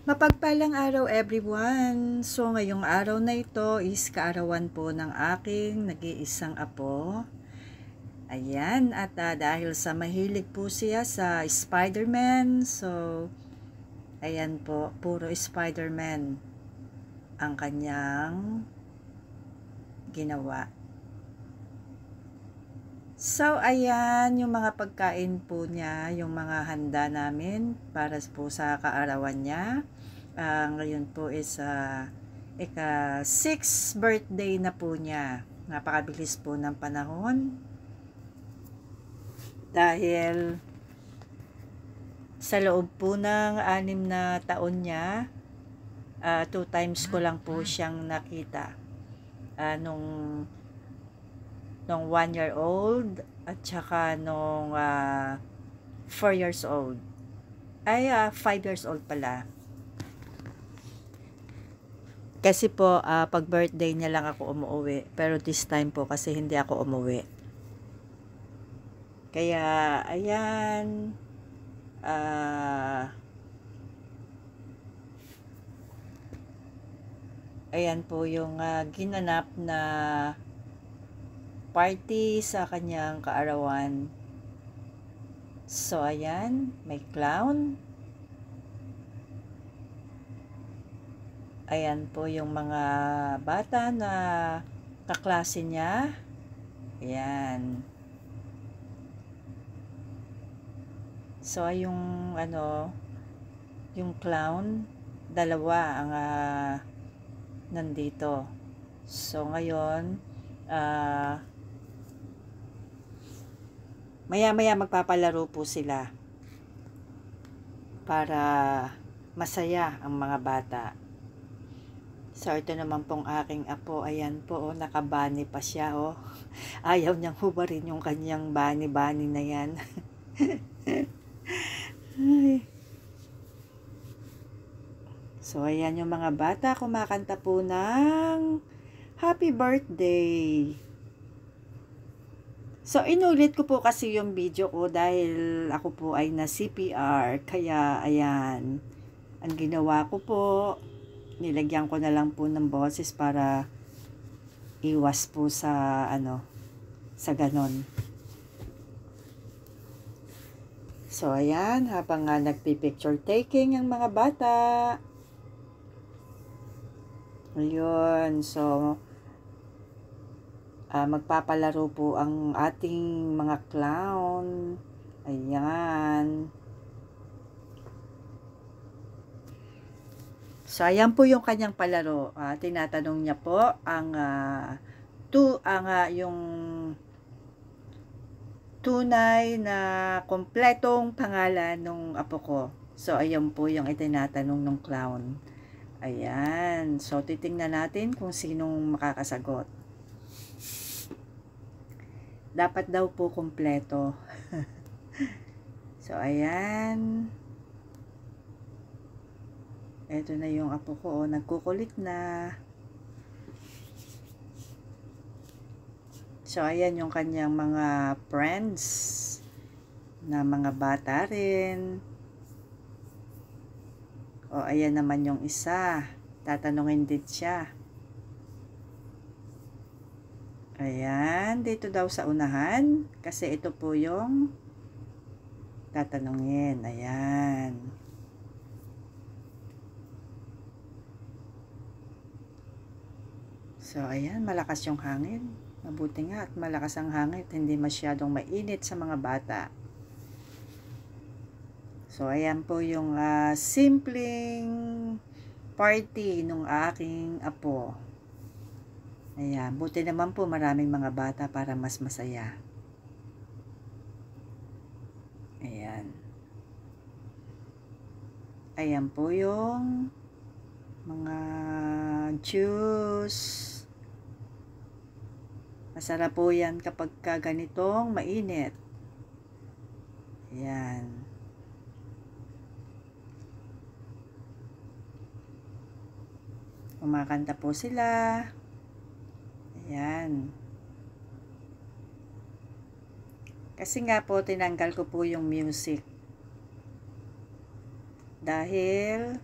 Mapagpalang araw everyone! So ngayong araw na ito is kaarawan po ng aking nag-iisang apo. Ayan, at dahil sa mahilig po siya sa Spider-Man, so ayan po, puro Spider-Man ang kanyang ginawa. So ayan, yung mga pagkain po niya, yung mga handa namin para po sa kaarawan niya. Ngayon po is ika-6th birthday na po niya. Napakabilis po ng panahon. Dahil sa loob po ng 6 na taon niya, 2 times ko lang po siyang nakita. Nung 1 year old at saka nung 4 years old. 5 years old pala. Kasi po, pag birthday niya lang ako umuwi. Pero this time po kasi hindi ako umuwi. Kaya, ayan. Ayan po yung ginanap na party sa kanyang kaarawan. So, ayan. May clown. Ayan po yung mga bata na kaklase niya. Ayan. So, yung yung clown, dalawa ang nandito. So, ngayon, maya-maya magpapalaro po sila para masaya ang mga bata. So, ito naman pong aking apo. Ayan po, nakabani pa siya, oh. Ayaw niyang hubarin yung kanyang bani-bani na yan. So, ayan yung mga bata. Kumakanta po ng happy birthday. So, inulit ko po kasi yung video ko dahil ako po ay na CPR. Kaya, ayan. Ang ginawa ko po, nilagyan ko na lang po ng boses para iwas po sa sa ganon. So ayan, habang nagpi-picture taking ang mga bata. Ayun, so magpapalaro po ang ating mga clown. Ayan. So, ayan po yung kanyang palaro. Tinatanong niya po yung tunay na kompletong pangalan ng apo ko. So, ayan po yung itinatanong ng clown. Ayan. So, titingnan natin kung sinong makakasagot. Dapat daw po kompleto. So, ayan. Ito na yung apo ko, nagkukulit na. So, ayan yung kanyang mga friends na mga bata rin. O, ayan naman yung isa. Tatanungin din siya. Ayan, dito daw sa unahan. Kasi ito po yung tatanungin. Ayan. So, ayan, malakas yung hangin. Mabuti nga at malakas ang hangin. Hindi masyadong mainit sa mga bata. So, ayan po yung simpleng party nung aking apo. Ayan, buti naman po maraming mga bata para mas masaya. Ayan. Ayan po yung mga juice. Masarap po yan kapag ganitong mainit. Ayan. Kumakanta po sila. Ayan. Kasi nga po, tinanggal ko po yung music. Dahil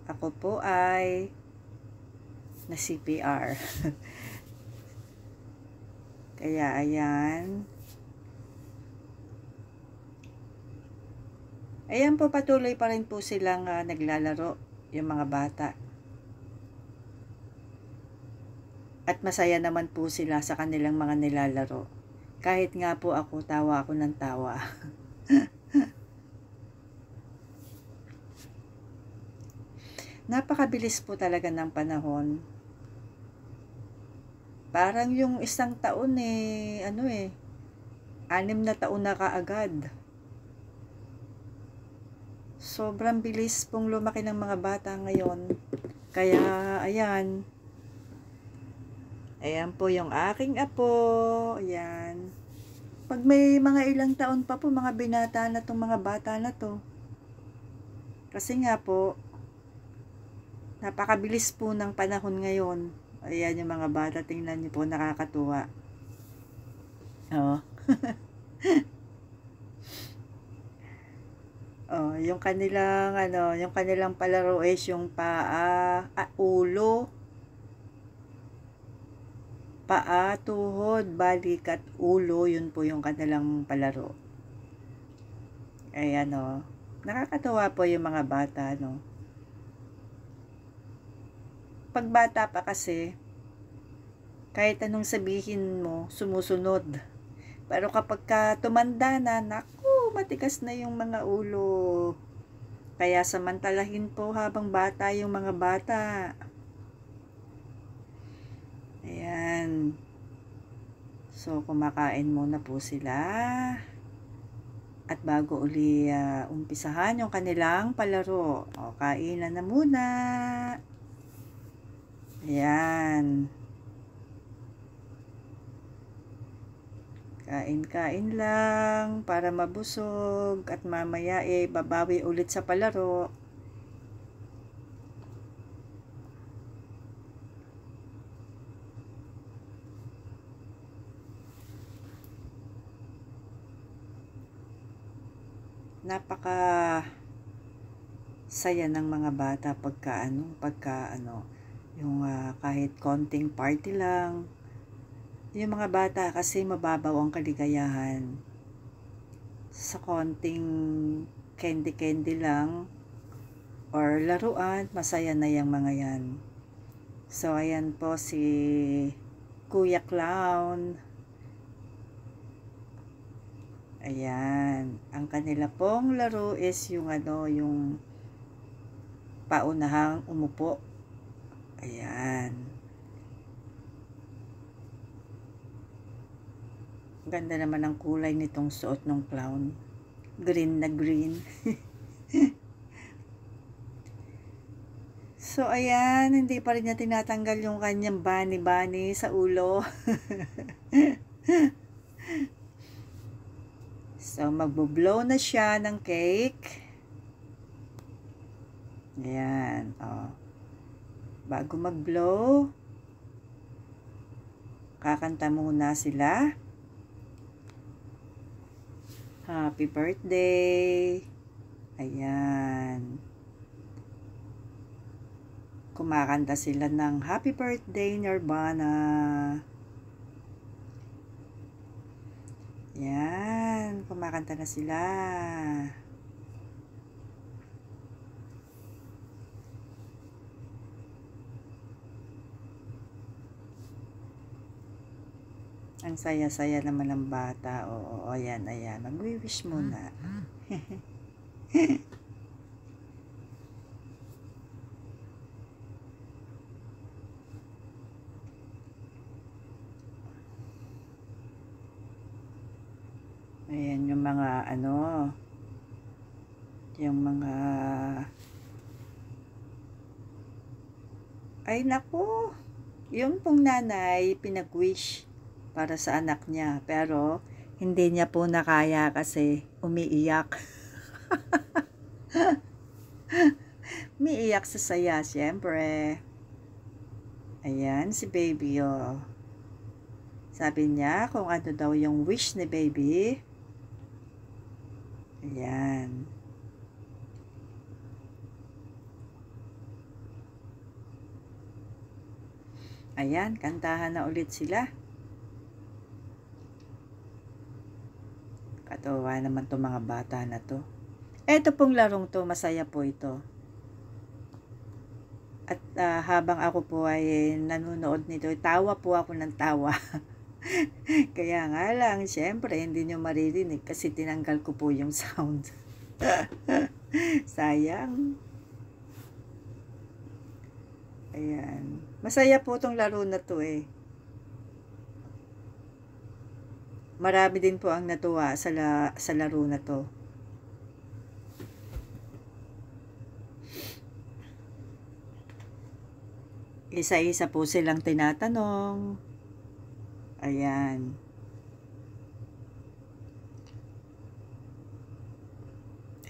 Ako po ay na CPR. Kaya ayan. Ayan po, patuloy pa rin po silang naglalaro, yung mga bata. At masaya naman po sila sa kanilang mga nilalaro. Kahit nga po ako, tawa ako ng tawa. Napakabilis po talaga ng panahon. Parang yung isang taon 6 na taon na kaagad. Sobrang bilis pong lumaki ng mga bata ngayon. Kaya, ayan. Ayan po yung aking apo. Ayan. Pag may mga ilang taon pa po, mga binata na tong mga bata na to. Kasi nga po, napakabilis po ng panahon ngayon. Ayan yung mga bata, tingnan niyo po, nakakatuwa. Oh. Oh, yung kanilang yung kanilang palaro is yung paa, ulo, paa, tuhod, balik at ulo, yun po yung kanilang palaro. Ayan nakakatuwa po yung mga bata Pag bata pa kasi, kahit anong sabihin mo, sumusunod. Pero kapag tumanda na, naku, matigas na yung mga ulo. Kaya samantalahin po habang bata yung mga bata. Ayan. So, kumakain muna po sila. At bago uli umpisahan yung kanilang palaro. O, kainan na muna. Ayan. Kain-kain lang para mabusog at mamaya babawi ulit sa palaro. Napaka saya ng mga bata pagka yung kahit konting party lang. Yung mga bata kasi mababaw ang kaligayahan. Sa konting candy lang or laruan, masaya na yung mga yan. So, ayan po si Kuya Clown. Ayan. Ang kanila pong laro is yung yung paunahang umupo. Ayan. Ganda naman ang kulay nitong suot ng clown. Green na green. So, ayan. Hindi pa rin niya tinatanggal yung kanyang bani-bani sa ulo. So, magbo-blow na siya ng cake. Ayan. Bago mag-blow, kakanta muna sila. Happy birthday. Ayan. Kumakanta sila ng Happy Birthday Nirvana. Ayan. Kumakanta na sila. Ang saya-saya naman ng bata. Oo, ayan. Mag-wish muna. Ayan yung mga yung mga ay naku, yung pong nanay pinag-wish para sa anak niya, pero hindi niya po nakaya kasi umiiyak. Umiiyak sa saya, syempre. Ayan, si baby sabi niya kung ano daw yung wish ni baby. Ayan. Ayan, kantahan na ulit sila. Katawa naman to mga bata na to. Ito pong larong to, masaya po ito. At habang ako po ay nanonood nito, tawa po ako ng tawa. Kaya nga lang, syempre, hindi nyo maririnig kasi tinanggal ko po yung sound. Sayang. Ayan. Masaya po tong laro na to eh. Marami din po ang natuwa sa laro na to. Isa-isa po silang tinatanong. Ayan.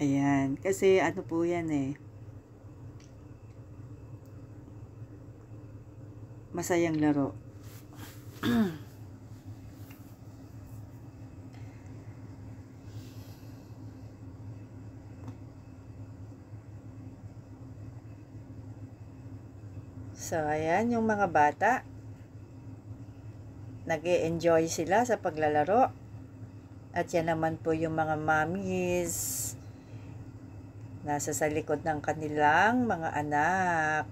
Ayan. Kasi ano po yan eh. Masayang laro. So, ayan yung mga bata. Nag-e-enjoy sila sa paglalaro. At yan naman po yung mga mommies. Nasa sa likod ng kanilang mga anak.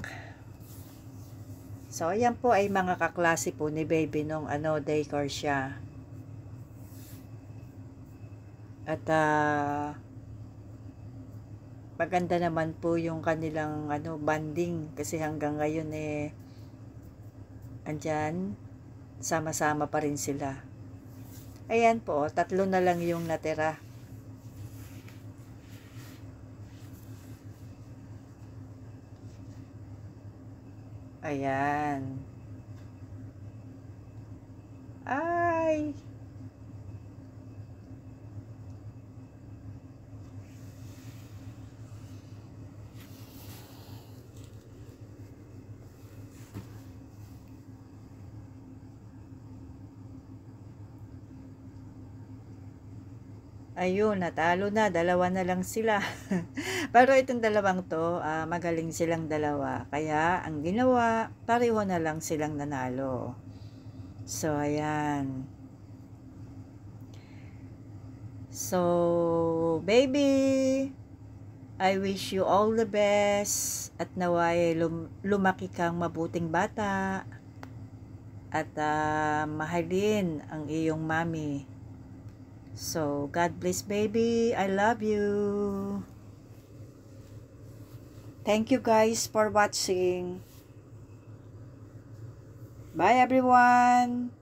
So, ayan po ay mga kaklase po ni baby nung daycare siya. At maganda naman po yung kanilang bonding kasi hanggang ngayon andyan sama-sama pa rin sila. Ayan po, 3 na lang yung natira. Ayan. Ay! Ayun, natalo na. 2 na lang sila. Pero itong dalawang to, magaling silang dalawa. Kaya, ang ginawa, pareho na lang silang nanalo. So, ayan. So, baby, I wish you all the best. At naway lumaki kang mabuting bata. At mahalin ang iyong mami. So, God bless baby. I love you. Thank you guys for watching. Bye everyone.